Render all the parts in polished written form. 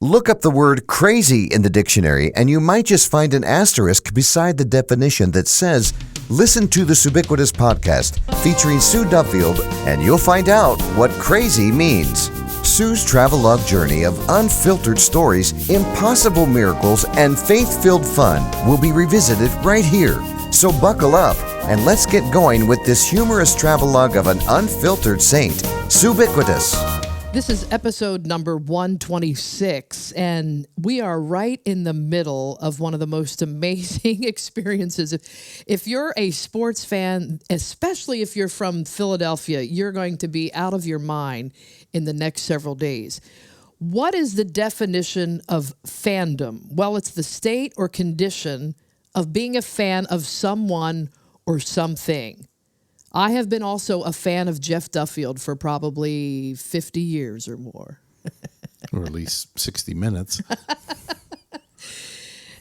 Look up the word crazy in the dictionary and you might just find an asterisk beside the definition that says, listen to the Subiquitous podcast featuring Sue Duffield and you'll find out what crazy means. Sue's travelogue journey of unfiltered stories, impossible miracles, and faith-filled fun will be revisited right here. So buckle up and let's get going with this humorous travelogue of an unfiltered saint, Subiquitous. This is episode number 126, and we are right in the middle of one of the most amazing experiences. If you're a sports fan, especially if you're from Philadelphia, you're going to be out of your mind in the next several days. What is the definition of fandom? Well, it's the state or condition of being a fan of someone or something. I have been also a fan of Jeff Duffield for probably 50 years or more. Or at least 60 minutes.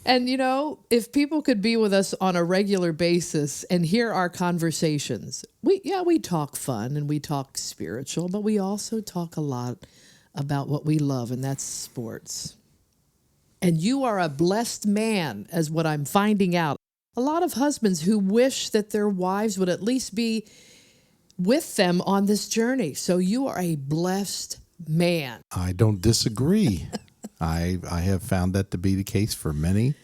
And, you know, if people could be with us on a regular basis and hear our conversations, we talk fun and we talk spiritual, but we also talk a lot about what we love, and that's sports. And you are a blessed man, as what I'm finding out. A lot of husbands who wish that their wives would at least be with them on this journey. So you are a blessed man. I don't disagree. I have found that to be the case for many,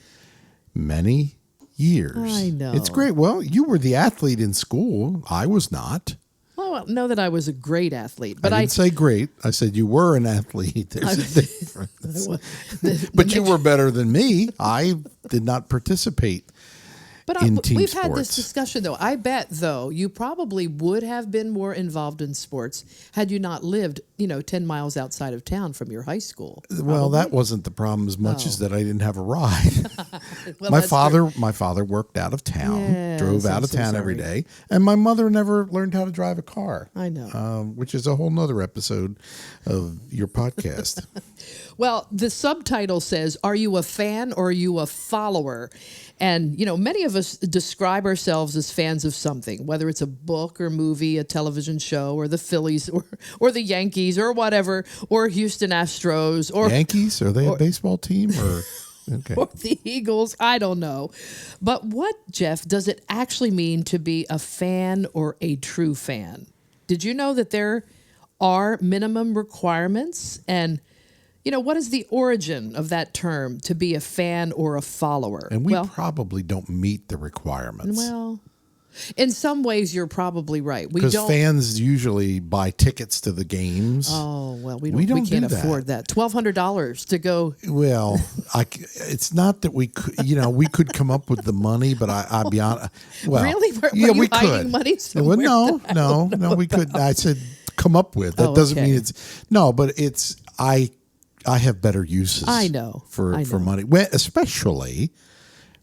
many years. I know. It's great. Well, you were the athlete in school. I was not. Well, I don't know that I was a great athlete, but I didn't say great. I said you were an athlete. There's a difference. But you were better than me. I did not participate. But we've had this discussion, though. I bet, though, you probably would have been more involved in sports had you not lived, 10 miles outside of town from your high school. Well, that wasn't the problem as much as that I didn't have a ride. Well, my father worked out of town, drove out of town every day, and my mother never learned how to drive a car. I know. Which is a whole nother episode of your podcast. Well, the subtitle says, are you a fan or are you a follower? And, many of us describe ourselves as fans of something, whether it's a book or movie, a television show, or the Phillies or the Yankees or whatever, or Houston Astros. Or Yankees? Are they a baseball team? Or okay. Or the Eagles? I don't know. But what, Jeff, does it actually mean to be a fan or a true fan? Did you know that there are minimum requirements? And what is the origin of that term, to be a fan or a follower? And we probably don't meet the requirements. Well, in some ways, you're probably right. Because fans usually buy tickets to the games. Oh, well, we can't afford that. $1,200 to go. Well, it's not that we could, we could come up with the money, but I'll be honest. Well, really? Were we you hiding could. Money somewhere? No, we could. I said come up with. That doesn't mean it's, no, but it's, I have better uses. I know. For money, especially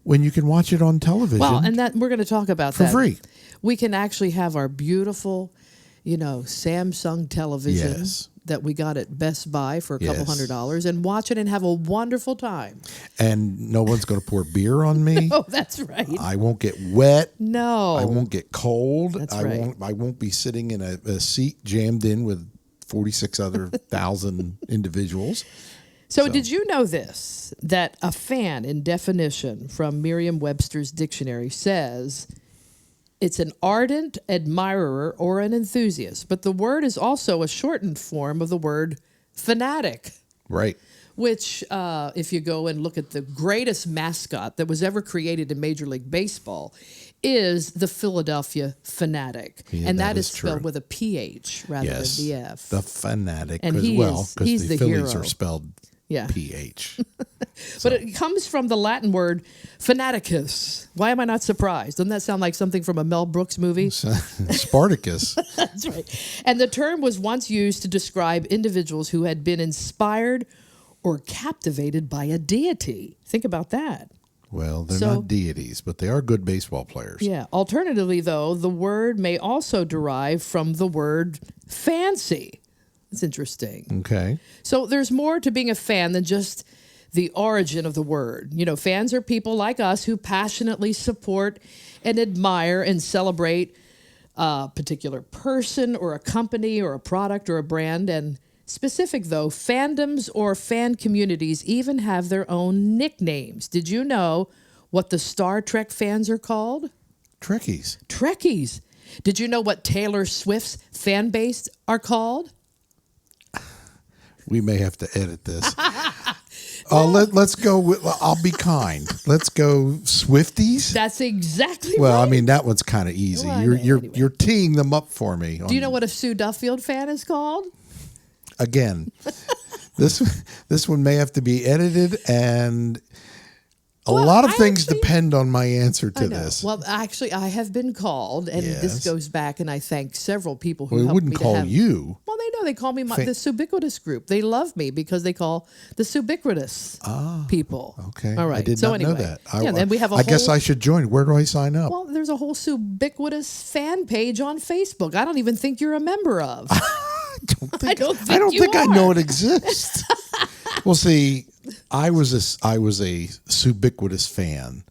when you can watch it on television. Well, and that we're going to talk about for free. We can actually have our beautiful, Samsung television that we got at Best Buy for a couple $100 and watch it and have a wonderful time. And no one's going to pour beer on me. Oh, that's right. I won't get wet. No. I won't get cold. That's right. I won't be sitting in a seat jammed in with 46 other thousand individuals. So did you know this, that a fan, in definition from Merriam-Webster's dictionary, says it's an ardent admirer or an enthusiast, but the word is also a shortened form of the word fanatic. Right. Which, if you go and look at the greatest mascot that was ever created in Major League Baseball, is the Philadelphia Fanatic. Yeah, and that is true. spelled with a PH rather than the F. The Fanatic. And because he's the Phillies hero. are spelled PH. But it comes from the Latin word fanaticus. Why am I not surprised? Doesn't that sound like something from a Mel Brooks movie? Spartacus. That's right. And the term was once used to describe individuals who had been inspired or captivated by a deity. Think about that. Well, they're not deities, but they are good baseball players. Yeah. Alternatively, though, the word may also derive from the word fancy. It's interesting. Okay. So there's more to being a fan than just the origin of the word. Fans are people like us who passionately support and admire and celebrate a particular person or a company or a product or a brand. And Specific, though, fandoms or fan communities even have their own nicknames. Did you know what the Star Trek fans are called? Trekkies. Trekkies. Did you know what Taylor Swift's fan base are called? We may have to edit this. Let's go with, I'll be kind. Let's go Swifties. That's exactly Well, right. I mean, that one's kind of easy. Well, You're teeing them up for me. Do you know what a Sue Duffield fan is called? Again, this one may have to be edited, and a lot of things depend on my answer to this. Well, actually, I have been called, and this goes back, and I thank several people who We helped wouldn't me call to have, you. Well, they know they call me the Subiquitous group. They love me because they call the Subiquitous people. Okay. All right. I did so not anyway, know that. Then we have I guess I should join. Where do I sign up? Well, there's a whole Subiquitous fan page on Facebook. I don't even think you're a member of. I don't think I know it exists. Well, see, I was a Subiquitous fan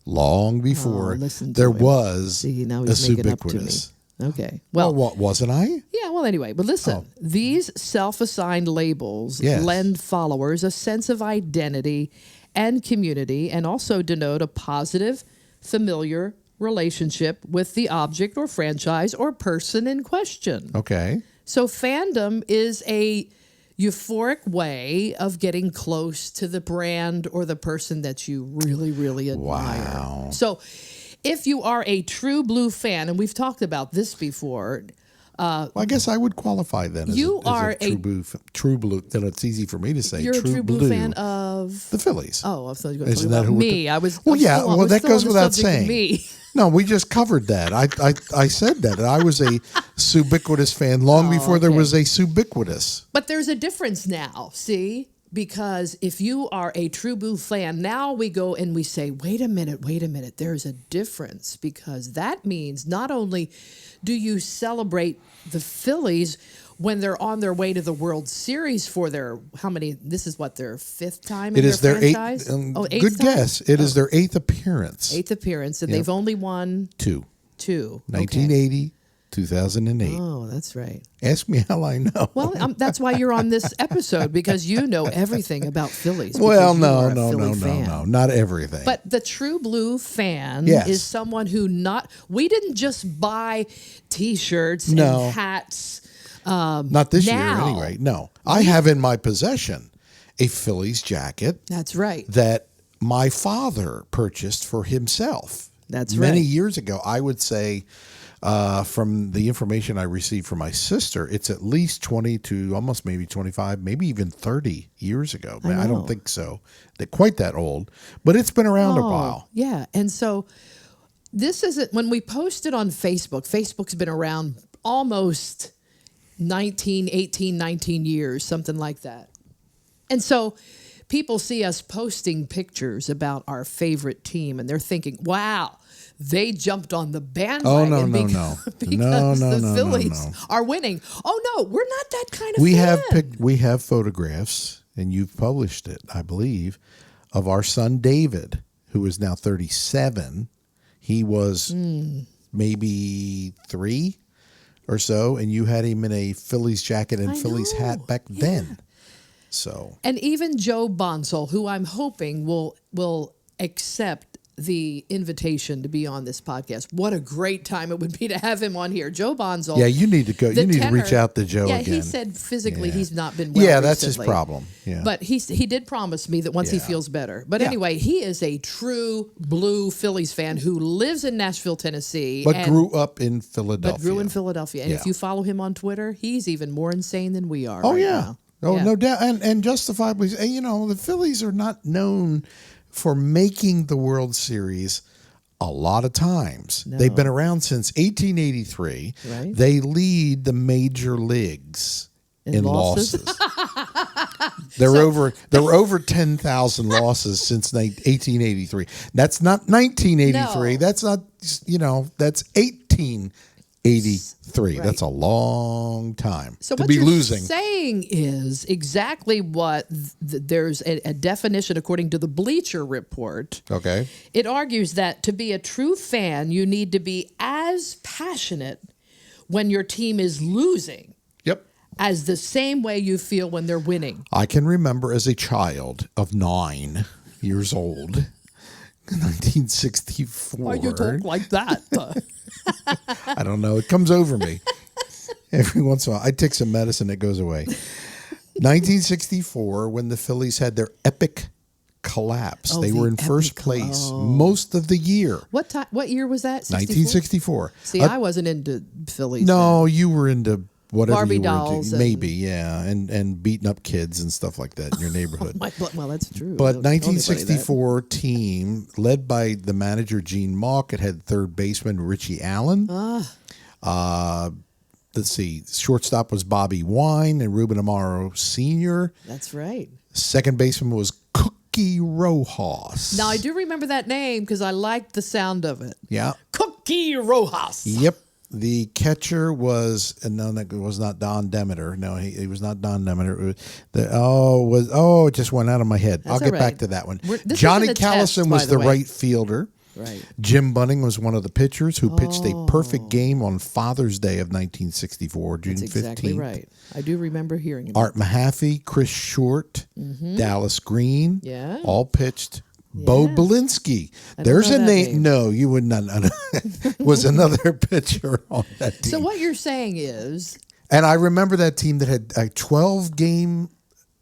long before there was a Subiquitous. Okay. Well, what wasn't I? Yeah, well, anyway, but listen, these self-assigned labels lend followers a sense of identity and community and also denote a positive, familiar relationship with the object or franchise or person in question. Okay. So fandom is a euphoric way of getting close to the brand or the person that you really, really admire. Wow. So if you are a true blue fan, and we've talked about this before. Well, I guess I would qualify then as a true blue. Then it's easy for me to say. You're a true blue fan of the Phillies. Oh, I thought you were going to talk about me. I was. Well, yeah. Well, that goes without saying. Me. No, we just covered that. I said that. I was a Subiquitous fan long before there was a Subiquitous. But there's a difference now. See. Because if you are a true blue fan, now we go and we say, wait a minute, there's a difference. Because that means not only do you celebrate the Phillies when they're on their way to the World Series for their, this is what, their fifth time in their franchise? Eighth good guess. It is their eighth appearance. Eighth appearance, and they've only won two. 1980. 2008. Oh, that's right. Ask me how I know. Well, that's why you're on this episode, because you know everything about Phillies. Well, no, not everything. But the true blue fan is someone who we didn't just buy T-shirts and hats. Not this year, anyway. No, I have in my possession a Phillies jacket. That's right. That my father purchased for himself. That's right. Many years ago, I would say. From the information I received from my sister, it's at least 20 to almost maybe 25, maybe even 30 years ago. I don't think so. They're quite that old, but it's been around a while. Yeah. And so this isn't, when we post it on Facebook, Facebook's been around almost 18, 19 years, something like that. And so people see us posting pictures about our favorite team and they're thinking, wow, they jumped on the bandwagon because the Phillies are winning. Oh, no, we're not that kind of fan. We have photographs, and you've published it, I believe, of our son David, who is now 37. He was maybe 3 or so, and you had him in a Phillies jacket and Phillies hat back then. So, and even Joe Bonsall, who I'm hoping will accept the invitation to be on this podcast. What a great time it would be to have him on here. Joe Bonsall. Yeah, you need to go. You need to reach out to Joe again. Yeah, he said physically he's not been well Yeah, that's recently. his problem. Yeah. But he did promise me that once he feels better. But anyway, he is a true blue Phillies fan who lives in Nashville, Tennessee. But grew up in Philadelphia. And if you follow him on Twitter, he's even more insane than we are now. Oh, no doubt. And justifiably, the Phillies are not known for making the World Series a lot of times. No. They've been around since 1883. Right. They lead the major leagues in losses. There were over 10,000 losses since 1883. That's not 1983. No. That's not, that's 1883. Right. That's a long time to be losing. So what you're saying is exactly what there's a definition according to the Bleacher Report. Okay. It argues that to be a true fan, you need to be as passionate when your team is losing as the same way you feel when they're winning. I can remember as a child of 9 years old, 1964. Why you talk like that? I don't know. It comes over me. Every once in a while, I take some medicine, it goes away. 1964, when the Phillies had their epic collapse. They were in first place most of the year. What year was that? 1964. See, I wasn't into Phillies. No, you were into whatever Barbie you were dolls into. Maybe, yeah, and beating up kids and stuff like that in your neighborhood. Well, that's true. But 1964 team led by the manager Gene Mauch. It had third baseman Richie Allen. Let's see, shortstop was Bobby Wine and Ruben Amaro Sr. That's right. Second baseman was Cookie Rojas. Now, I do remember that name because I liked the sound of it. Yeah. Cookie Rojas. Yep. The catcher was, no, that was not Don Demeter. No, he was not Don Demeter. It just went out of my head. I'll get back to that one. Johnny Callison was the right fielder. Right. Jim Bunning was one of the pitchers who pitched a perfect game on Father's Day of 1964, June 15th. That's exactly right. I do remember hearing about Art Mahaffey, Chris Short, Dallas Green, all pitched. Bo Belinsky. There's a name. No, you would not know. Was another pitcher on that team. So what you're saying is... And I remember that team that had a 12-game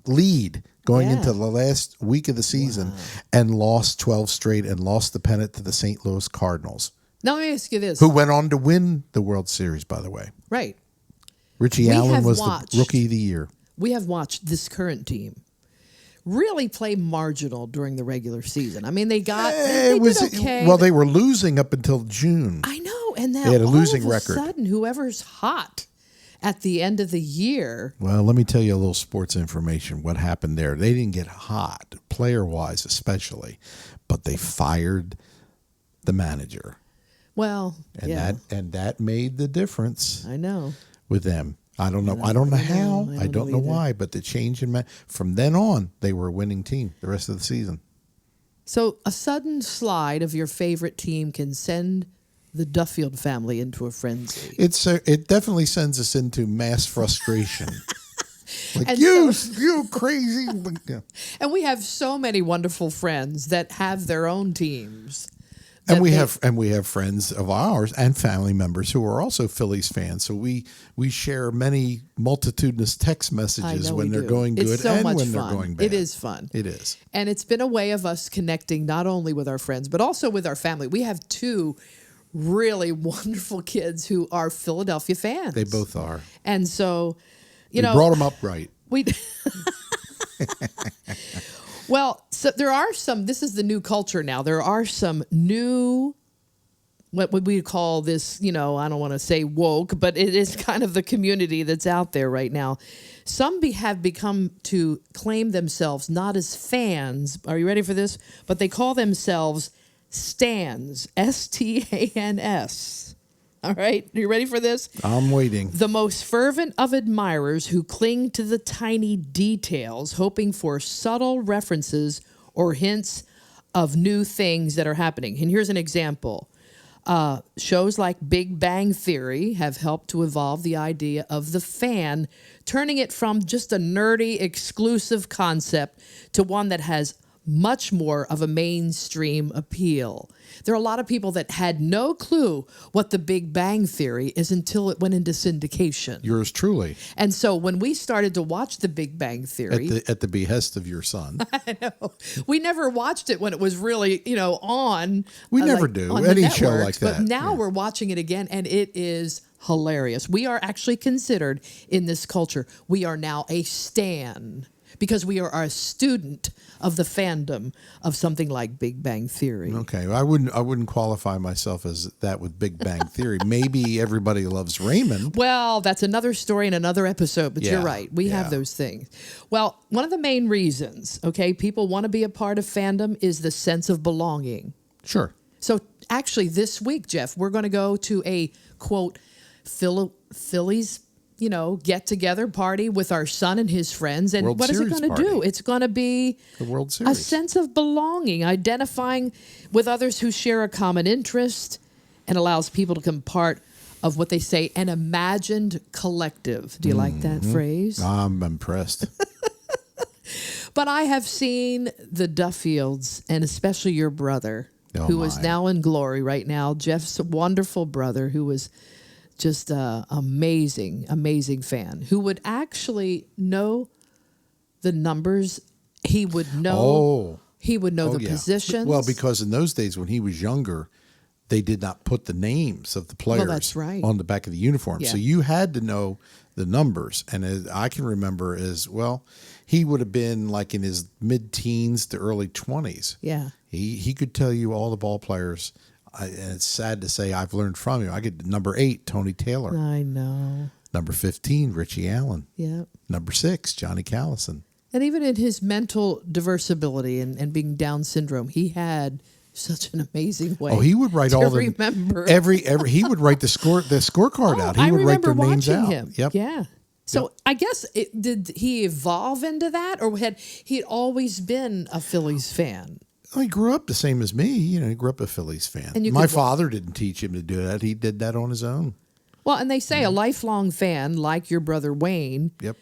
lead going into the last week of the season and lost 12 straight and lost the pennant to the St. Louis Cardinals. Now, let me ask you this. Who went on to win the World Series, by the way. Right. Richie Allen was the Rookie of the Year. We have watched this current team really play marginal during the regular season. I mean, they did okay. Well, they were losing up until June. I know. And now they had a losing all of record. A sudden, whoever's hot at the end of the year. Well, let me tell you a little sports information. What happened there? They didn't get hot, player-wise especially, but they fired the manager. Well, and that made the difference. I know. With them. I don't know. I don't know how. I don't know why, but the change in from then on, they were a winning team the rest of the season. So a sudden slide of your favorite team can send the Duffield family into a frenzy. It definitely sends us into mass frustration. Like, you crazy. And we have so many wonderful friends that have their own teams. And we have friends of ours and family members who are also Phillies fans. So we share many multitudinous text messages when they're going good and when they're going bad. It is fun. It is. And it's been a way of us connecting not only with our friends, but also with our family. We have 2 really wonderful kids who are Philadelphia fans. They both are. And so, we brought them up right. Well, so there are some, this is the new culture now. There are some new, what would we call this, I don't want to say woke, but it is kind of the community that's out there right now. Some have become to claim themselves not as fans. Are you ready for this? But they call themselves stans, S-T-A-N-S. All right, are you ready for this? I'm waiting. The most fervent of admirers who cling to the tiny details, hoping for subtle references or hints of new things that are happening. And here's an example. Shows like Big Bang Theory have helped to evolve the idea of the fan, turning it from just a nerdy, exclusive concept to one that has much more of a mainstream appeal. There are a lot of people that had no clue what the Big Bang Theory is until it went into syndication. Yours truly. And so when we started to watch the Big Bang Theory... At the behest of your son. I know. We never watched it when it was really, on. We never do. Any show like that. But now we're watching it again, and it is hilarious. We are actually considered in this culture, we are now a stan. Because we are a student of the fandom of something like Big Bang Theory. Okay, I wouldn't qualify myself as that with Big Bang Theory. Maybe Everybody Loves Raymond. Well, that's another story in another episode, but you're right. We have those things. Well, one of the main reasons, people want to be a part of fandom is the sense of belonging. Sure. So actually this week, Jeff, we're going to go to a, quote, Phillies get-together party with our son and his friends. And World what is it Series going to do? party. It's going to be the World Series. A sense of belonging, identifying with others who share a common interest, and allows people to become part of what they say, an imagined collective. Do you like that phrase? I'm impressed. But I have seen the Duffields, and especially your brother, who is now in glory right now, Jeff's wonderful brother, who was just an amazing, amazing fan, who would actually know the numbers. He would know. He would know the positions. Well, because in those days when he was younger, they did not put the names of the players on the back of the uniform. Yeah. So you had to know the numbers. And I can remember as well, he would have been like in his mid-teens to early 20s. Yeah. He could tell you all the ball players. And it's sad to say I've learned from him. I get number 8, Tony Taylor. I know. Number 15, Richie Allen. Yeah. Number 6, Johnny Callison. And even in his mental diversability and being Down syndrome, he had such an amazing way. Oh, he would write all the remember every he would write the scorecard out. He would write their names out. Him. Yep. Yeah. So I guess did he evolve into that, or had he always been a Phillies fan? Well, he grew up the same as me. You know, he grew up a Phillies fan. And my father didn't teach him to do that. He did that on his own. Well, and they say a lifelong fan, like your brother Wayne. Yep.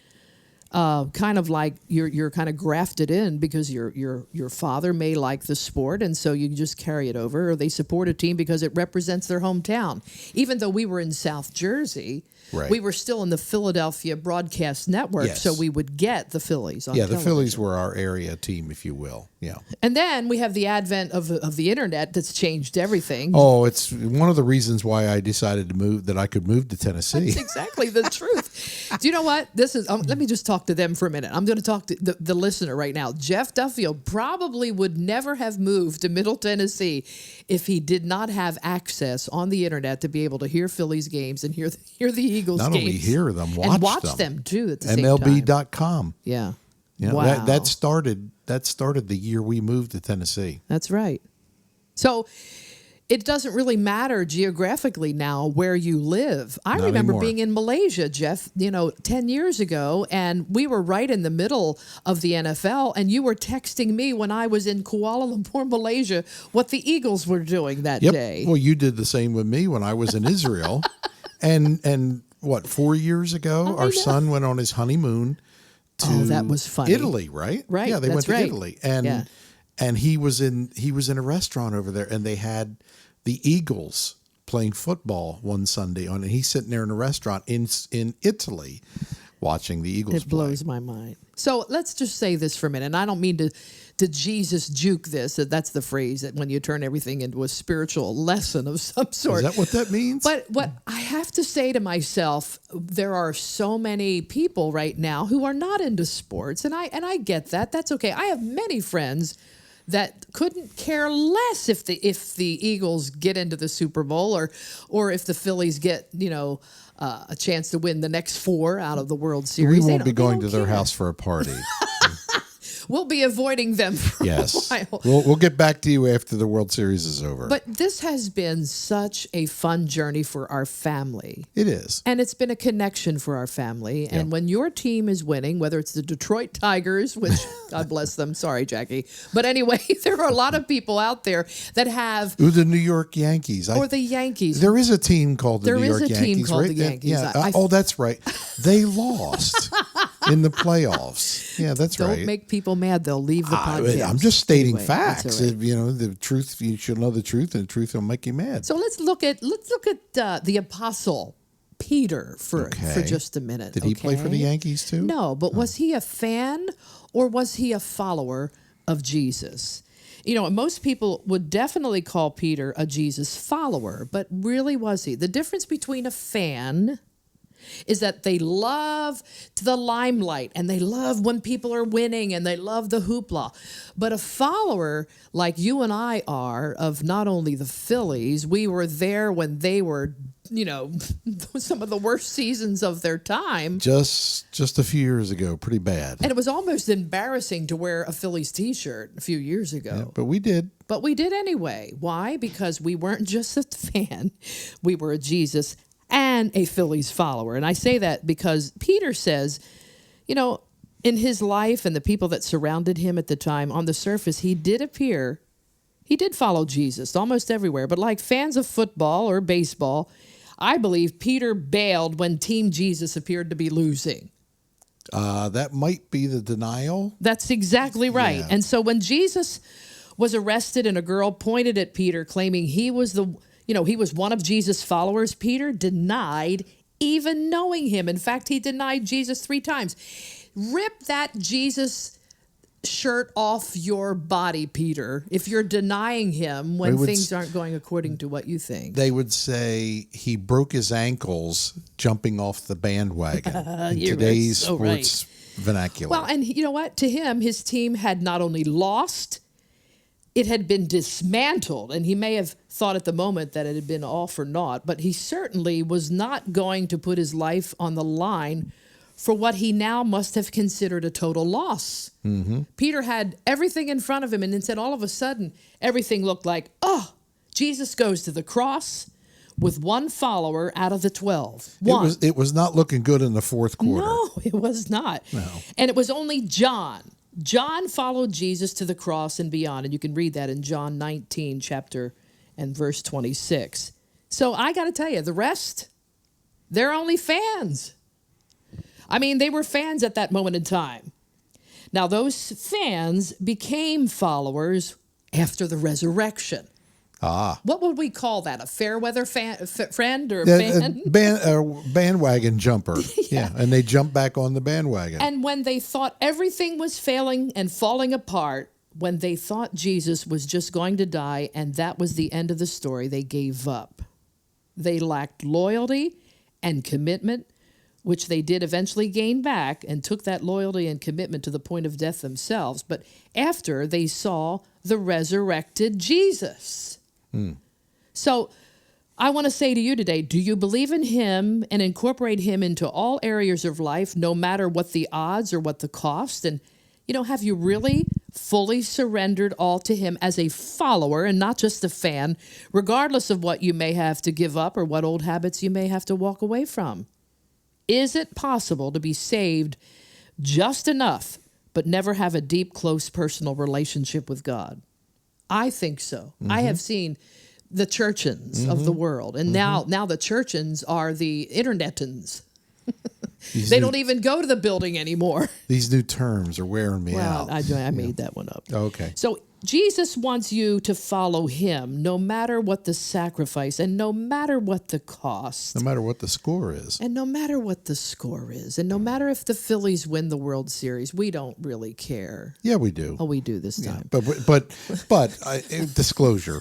Kind of like you're kind of grafted in because your father may like the sport, and so you just carry it over, or they support a team because it represents their hometown. Even though we were in South Jersey, we were still in the Philadelphia broadcast network, so we would get the Phillies on television. The Phillies were our area team, if you will. Yeah. And then we have the advent of the internet that's changed everything. Oh, it's one of the reasons why I decided to move, that I could move to Tennessee. That's exactly the truth. Do you know what? This is. Let me just talk to them for a minute. I'm going to talk to the listener right now. Jeff Duffield probably would never have moved to Middle Tennessee if he did not have access on the internet to be able to hear Phillies games and hear the Eagles not games. Not only hear them, watch them too at the same time. MLB.com. Yeah. Wow. That started the year we moved to Tennessee. That's right. So it doesn't really matter geographically now where you live. I remember being in Malaysia, Jeff, 10 years ago, and we were right in the middle of the NFL, and you were texting me when I was in Kuala Lumpur, Malaysia, what the Eagles were doing that day. Well, you did the same with me when I was in Israel. and what, 4 years ago, our son went on his honeymoon to that was funny. Italy, right? Right. Yeah, they went to Italy. And he was in a restaurant over there, and they had the Eagles playing football one Sunday on, and he's sitting there in a restaurant in Italy watching the Eagles play. It blows my mind. So let's just say this for a minute. And I don't mean to Jesus juke this. That's the phrase that when you turn everything into a spiritual lesson of some sort. Is that what that means? But what I have to say to myself, there are so many people right now who are not into sports, and I get that. That's okay. I have many friends that couldn't care less if the Eagles get into the Super Bowl or if the Phillies get a chance to win the next 4 out of the World Series. We won't be going to their house for a party. We'll be avoiding them for a while. We'll get back to you after the World Series is over. But this has been such a fun journey for our family. It is. And it's been a connection for our family. And when your team is winning, whether it's the Detroit Tigers, which, God bless them, sorry, Jackie. But anyway, there are a lot of people out there that have... Ooh, the New York Yankees. Or the Yankees. There is a team called the New York Yankees. There is a team called the Yankees. Yeah. That's right. They lost in the playoffs. Yeah, that's right. Don't make people mad. They'll leave the podcast. I'm just stating facts. Right. The truth. You should know the truth, and the truth will make you mad. So let's look at the apostle Peter for just a minute. Did he play for the Yankees too? No, but was he a fan or was he a follower of Jesus? Most people would definitely call Peter a Jesus follower, but really was he? The difference between a fan is that they love the limelight and they love when people are winning and they love the hoopla. But a follower like you and I are of not only the Phillies, we were there when they were, some of the worst seasons of their time. Just a few years ago, pretty bad. And it was almost embarrassing to wear a Phillies t-shirt a few years ago. Yeah, but we did. But we did anyway. Why? Because we weren't just a fan. We were a Jesus and a Phillies follower. And I say that because Peter says, in his life and the people that surrounded him at the time, on the surface, he did follow Jesus almost everywhere. But like fans of football or baseball, I believe Peter bailed when Team Jesus appeared to be losing. That might be the denial. That's exactly right. Yeah. And so when Jesus was arrested and a girl pointed at Peter claiming he was he was one of Jesus' followers, Peter denied even knowing him. In fact, he denied Jesus 3 times. Rip that Jesus shirt off your body, Peter, if you're denying him when things aren't going according to what you think. They would say he broke his ankles jumping off the bandwagon in today's sports vernacular. Well, and you know what? To him, his team had not only lost, it had been dismantled, and he may have thought at the moment that it had been all for naught, but he certainly was not going to put his life on the line for what he now must have considered a total loss. Mm-hmm. Peter had everything in front of him, and instead, all of a sudden, everything looked like, Jesus goes to the cross with one follower out of the 12. It was not looking good in the fourth quarter. No, it was not. No. And it was only John. John followed Jesus to the cross and beyond, and you can read that in John 19, chapter and verse 26. So I got to tell you, the rest, they're only fans. I mean, they were fans at that moment in time. Now, those fans became followers after the resurrection. What would we call that? A fair weather friend or fan? Bandwagon jumper. Yeah, and they jumped back on the bandwagon. And when they thought everything was failing and falling apart, when they thought Jesus was just going to die and that was the end of the story, they gave up. They lacked loyalty and commitment, which they did eventually gain back and took that loyalty and commitment to the point of death themselves. But after they saw the resurrected Jesus. So I want to say to you today, do you believe in him and incorporate him into all areas of life, no matter what the odds or what the cost? And, have you really fully surrendered all to him as a follower and not just a fan, regardless of what you may have to give up or what old habits you may have to walk away from? Is it possible to be saved just enough, but never have a deep, close personal relationship with God? I think so. Mm-hmm. I have seen the churchins of the world, and now the churchins are the internetins. They don't even go to the building anymore. These new terms are wearing me out. I made that one up. Okay. So Jesus wants you to follow him no matter what the sacrifice and no matter what the cost. No matter what the score is. And no matter what the score is. And no matter if the Phillies win the World Series, we don't really care. Yeah, we do. Oh, we do this time. But disclosure,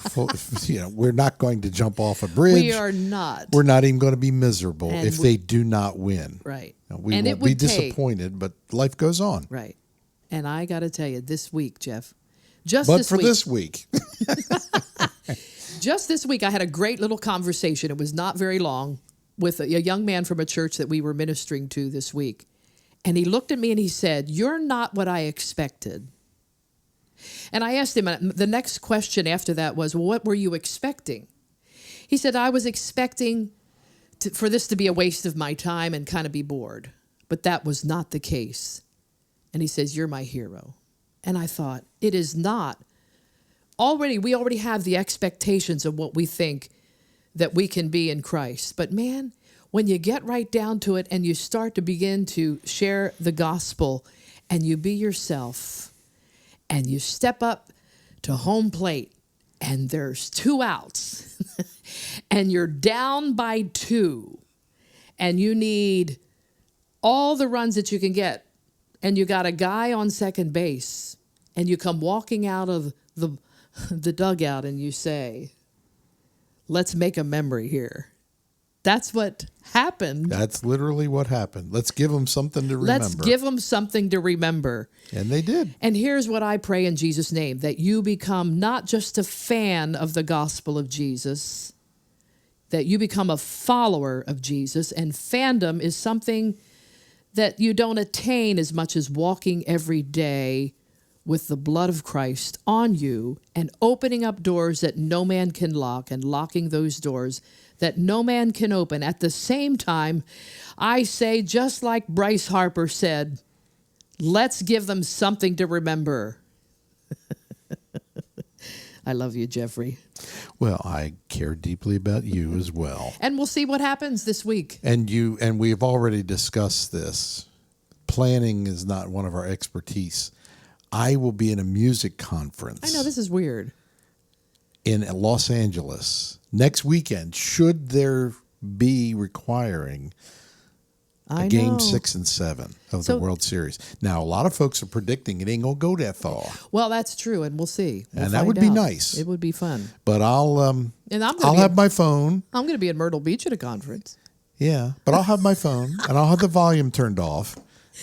we're not going to jump off a bridge. We are not. We're not even going to be miserable if they do not win. Right. We won't be disappointed, but life goes on. Right. And I got to tell you, this week, Jeff, this week. Just this week, I had a great little conversation. It was not very long with a young man from a church that we were ministering to this week. And he looked at me and he said, "You're not what I expected." And I asked him, the next question after that was, "Well, what were you expecting?" He said, "I was expecting for this to be a waste of my time and kind of be bored. But that was not the case." And he says, "You're my hero." And I thought, it is not. We already have the expectations of what we think that we can be in Christ. But man, when you get right down to it and you start to begin to share the gospel and you be yourself and you step up to home plate and there's 2 outs and you're down by 2 and you need all the runs that you can get, and you got a guy on second base, and you come walking out of the dugout and you say, "Let's make a memory here." That's what happened. That's literally what happened. Let's give them something to remember. Let's give them something to remember. And they did. And here's what I pray in Jesus' name, that you become not just a fan of the gospel of Jesus, that you become a follower of Jesus. And fandom is something that you don't attain as much as walking every day with the blood of Christ on you and opening up doors that no man can lock and locking those doors that no man can open. At the same time, I say, just like Bryce Harper said, let's give them something to remember. I love you, Jeffrey. Well, I care deeply about you as well. And we'll see what happens this week. And we have already discussed this. Planning is not one of our expertise. I will be in a music conference. I know, this is weird. In Los Angeles next weekend, should there be requiring a game 6 and 7 of the World Series. Now, a lot of folks are predicting it ain't going to go that far. Well, that's true, and we'll see. And that would be nice. It would be fun. But I'll have my phone. I'm going to be in Myrtle Beach at a conference. Yeah, but I'll have my phone, and I'll have the volume turned off.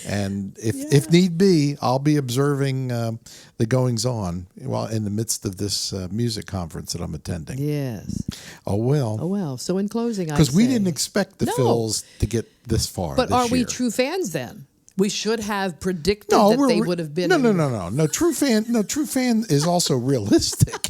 And if need be, I'll be observing the goings-on while in the midst of this music conference that I'm attending. Yes. Oh, well. Oh, well. So in closing, because we didn't expect the Phils to get this far. But are we year. true fans then? We should have predicted that they would have been. No. True fan is also realistic.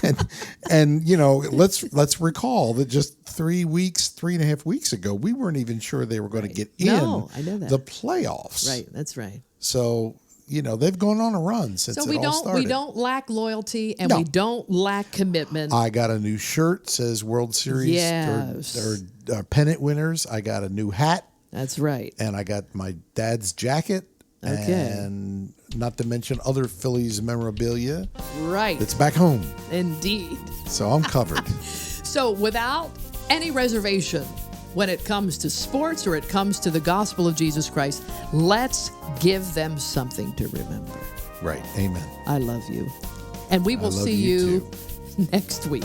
and let's recall that just 3.5 weeks ago, we weren't even sure they were going to get in I know that. the playoffs. Right, that's right. So, they've gone on a run since it all started. We don't lack loyalty and we don't lack commitment. I got a new shirt, says World Series or pennant winners. I got a new hat. That's right. And I got my dad's jacket. Okay. And not to mention other Phillies memorabilia. Right. It's back home. Indeed. So I'm covered. So without any reservation, when it comes to sports or it comes to the gospel of Jesus Christ, let's give them something to remember. Right. Amen. I love you. And we will see you next week.